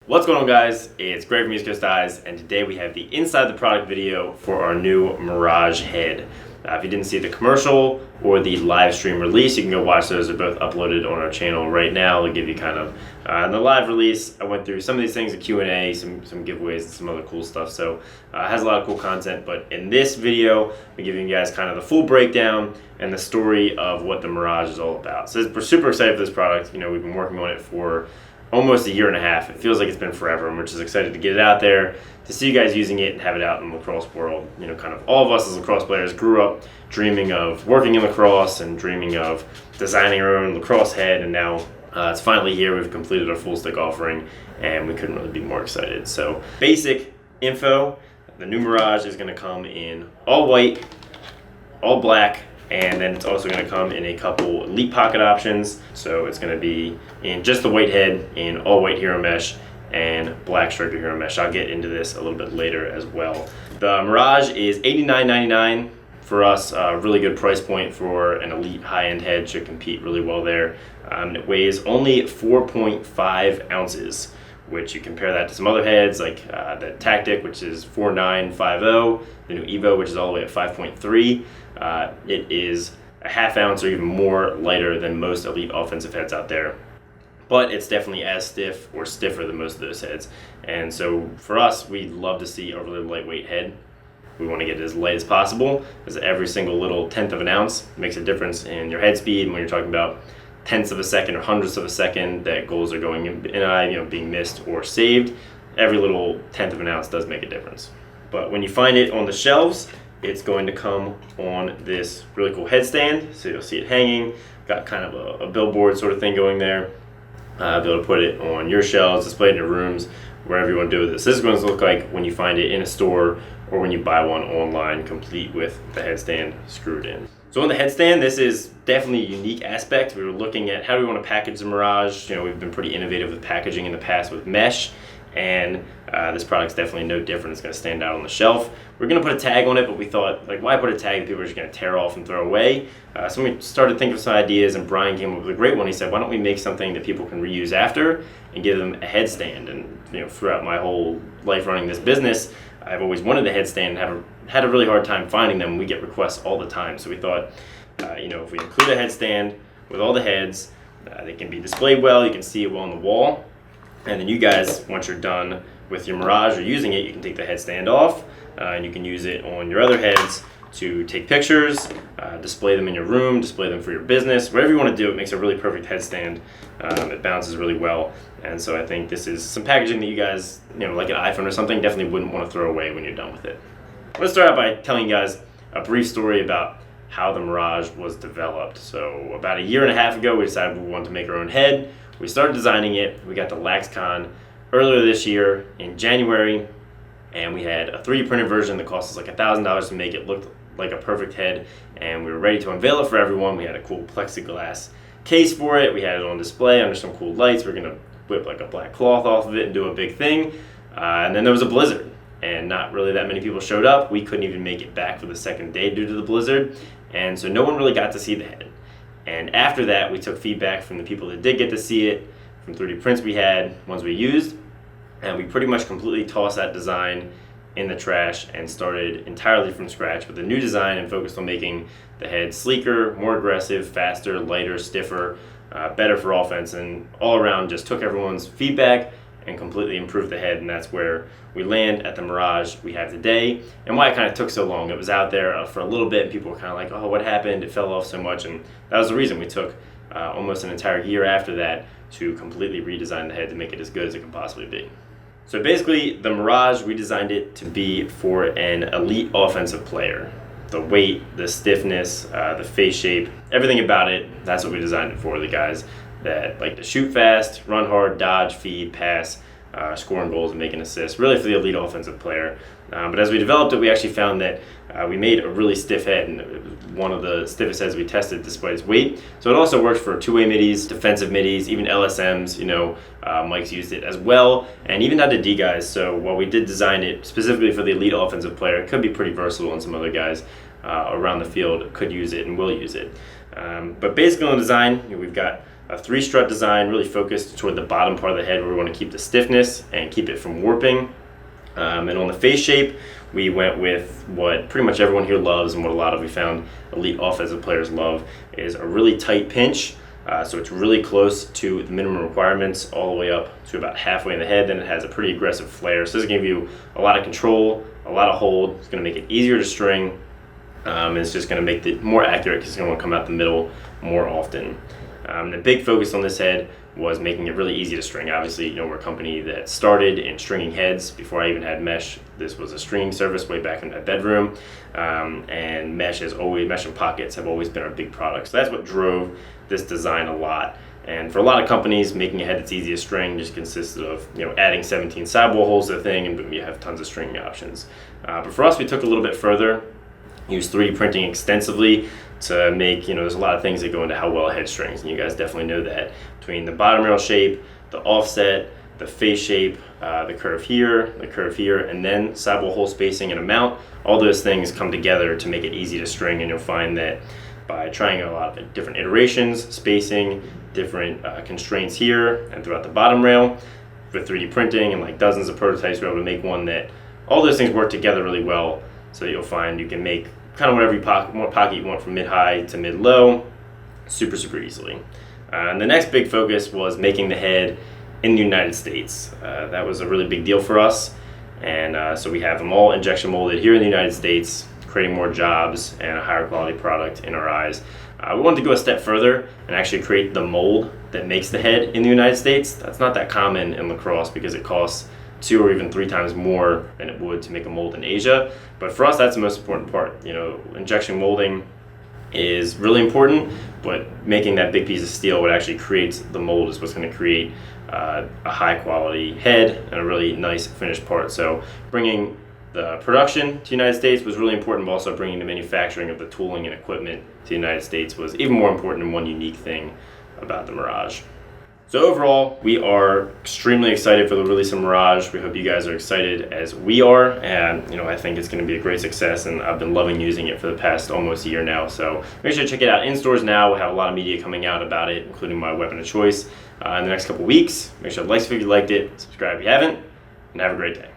What's going on, guys? It's Greg from East Coast Eyes, and today we have the inside the product video for our new Mirage head. If you didn't see the commercial or the live stream release, you can go watch those. They're both uploaded on our channel right now. I'll give you kind of in the live release. I went through some of these things, a Q&A, some giveaways, and some other cool stuff. So it has a lot of cool content. But in this video, I'm giving you guys kind of the full breakdown and the story of what the Mirage is all about. So we're super excited for this product. You know, we've been working on it for almost a year and a half. It feels like it's been forever, and we're just excited to get it out there, to see you guys using it and have it out in the lacrosse world. You know, kind of all of us as lacrosse players grew up dreaming of working in lacrosse and dreaming of designing our own lacrosse head, and now it's finally here. We've completed our full stick offering, and we couldn't really be more excited. So basic info, the new Mirage is gonna come in all white, all black, and then it's also going to come in a couple elite pocket options. So it's going to be in just the white head, in all white hero mesh, and black striped hero mesh. I'll get into this a little bit later as well. The Mirage is $89.99 for us. Really good price point for an elite high-end head. Should compete really well there. It weighs only 4.5 ounces, which you compare that to some other heads like the Tactic, which is 4.950, the new Evo, which is all the way at 5.3. It is a half ounce or even more lighter than most elite offensive heads out there, but it's definitely as stiff or stiffer than most of those heads. And so for us, we love to see a really lightweight head. We want to get it as light as possible, because every single little tenth of an ounce makes a difference in your head speed. And when you're talking about tenths of a second or hundredths of a second that goals are going in, being missed or saved, every little tenth of an ounce does make a difference. But when you find it on the shelves, it's going to come on this really cool headstand. So you'll see it hanging, got kind of a billboard sort of thing going there. Be able to put it on your shelves, display it in your rooms, wherever you want to do this. This is going to look like when you find it in a store or when you buy one online, complete with the headstand screwed in. So on the headstand, this is definitely a unique aspect. We were looking at how do we want to package the Mirage. You know, we've been pretty innovative with packaging in the past with mesh, and this product's definitely no different. It's going to stand out on the shelf. We're going to put a tag on it, but we thought, like, why put a tag that people are just going to tear off and throw away? So we started thinking of some ideas, and Brian came up with a great one. He said, why don't we make something that people can reuse after and give them a headstand? And you know, throughout my whole life running this business, I've always wanted a headstand and had a really hard time finding them. We get requests all the time. So we thought, if we include a headstand with all the heads, they can be displayed well, you can see it well on the wall. And then you guys, once you're done with your Mirage or using it, you can take the headstand off, and you can use it on your other heads to take pictures, display them in your room, display them for your business, whatever you want to do. It makes a really perfect headstand. It bounces really well, and so I think this is some packaging that you guys, like an iPhone or something, definitely wouldn't want to throw away when you're done with it. Let's start out by telling you guys a brief story about how the Mirage was developed. So about a year and a half ago, we decided we wanted to make our own head. We started designing it. We got to LaxCon earlier this year in January, and we had a 3D printed version that cost us like $1,000 to make it look like a perfect head, and we were ready to unveil it for everyone. We had a cool plexiglass case for it. We had it on display under some cool lights. We're gonna whip like a black cloth off of it and do a big thing. And then there was a blizzard, and not really that many people showed up. We couldn't even make it back for the second day due to the blizzard, and so no one really got to see the head. And after that, we took feedback from the people that did get to see it, from 3D prints we had, ones we used, and we pretty much completely tossed that design in the trash and started entirely from scratch with a new design and focused on making the head sleeker, more aggressive, faster, lighter, stiffer, better for offense, and all around just took everyone's feedback and completely improved the head. And that's where we land at the Mirage we have today, and why it kind of took so long. It was out there for a little bit, and people were kind of like, oh, what happened? It fell off so much, and that was the reason. We took almost an entire year after that to completely redesign the head to make it as good as it can possibly be. So basically, the Mirage, we designed it to be for an elite offensive player. The weight, the stiffness, the face shape, everything about it, that's what we designed it for. The guys that like to shoot fast, run hard, dodge, feed, pass, scoring goals and making assists, really for the elite offensive player. But as we developed it, we actually found that we made a really stiff head, and it was one of the stiffest heads we tested despite its weight. So it also works for two-way middies, defensive middies, even LSMs. Mike's used it as well, and even down to D guys. So while we did design it specifically for the elite offensive player, it could be pretty versatile, and some other guys around the field could use it and will use it. But basically on the design, we've got A 3-strut design, really focused toward the bottom part of the head where we want to keep the stiffness and keep it from warping. And on the face shape, we went with what pretty much everyone here loves, and what a lot of we found elite offensive players love, is a really tight pinch. So it's really close to the minimum requirements, all the way up to about halfway in the head. Then it has a pretty aggressive flare. So this is going to give you a lot of control, a lot of hold. It's going to make it easier to string. And it's just going to make it more accurate because it's going to come out the middle more often. The big focus on this head was making it really easy to string. Obviously, we're a company that started in stringing heads. Before I even had mesh, this was a stringing service way back in my bedroom. And mesh and pockets have always been our big product. So that's what drove this design a lot. And for a lot of companies, making a head that's easy to string just consisted of adding 17 sidewall holes to the thing, and boom, you have tons of stringing options. But for us, we took a little bit further. Used 3D printing extensively to make, there's a lot of things that go into how well a head strings, and you guys definitely know that. Between the bottom rail shape, the offset, the face shape, the curve here, and then sidewall hole spacing and amount, all those things come together to make it easy to string. And you'll find that by trying a lot of different iterations, spacing, different constraints here and throughout the bottom rail, with 3D printing and like dozens of prototypes, we're able to make one that all those things work together really well, so that you'll find you can make kind of whatever pocket you want from mid-high to mid-low super easily. And the next big focus was making the head in the United States. That was a really big deal for us, and so we have them all injection molded here in the United States, creating more jobs and a higher quality product in our eyes. We wanted to go a step further and actually create the mold that makes the head in the United States. That's not that common in lacrosse because it costs 2 or even 3 times more than it would to make a mold in Asia. But for us, that's the most important part. Injection molding is really important, but making that big piece of steel, what actually creates the mold, is what's going to create a high quality head and a really nice finished part. So bringing the production to the United States was really important, but also bringing the manufacturing of the tooling and equipment to the United States was even more important, and one unique thing about the Mirage. So overall, we are extremely excited for the release of Mirage. We hope you guys are excited as we are, and I think it's going to be a great success, and I've been loving using it for the past almost a year now. So make sure to check it out in stores now. We have a lot of media coming out about it, including my weapon of choice in the next couple weeks. Make sure to like if you liked it, subscribe if you haven't, and have a great day.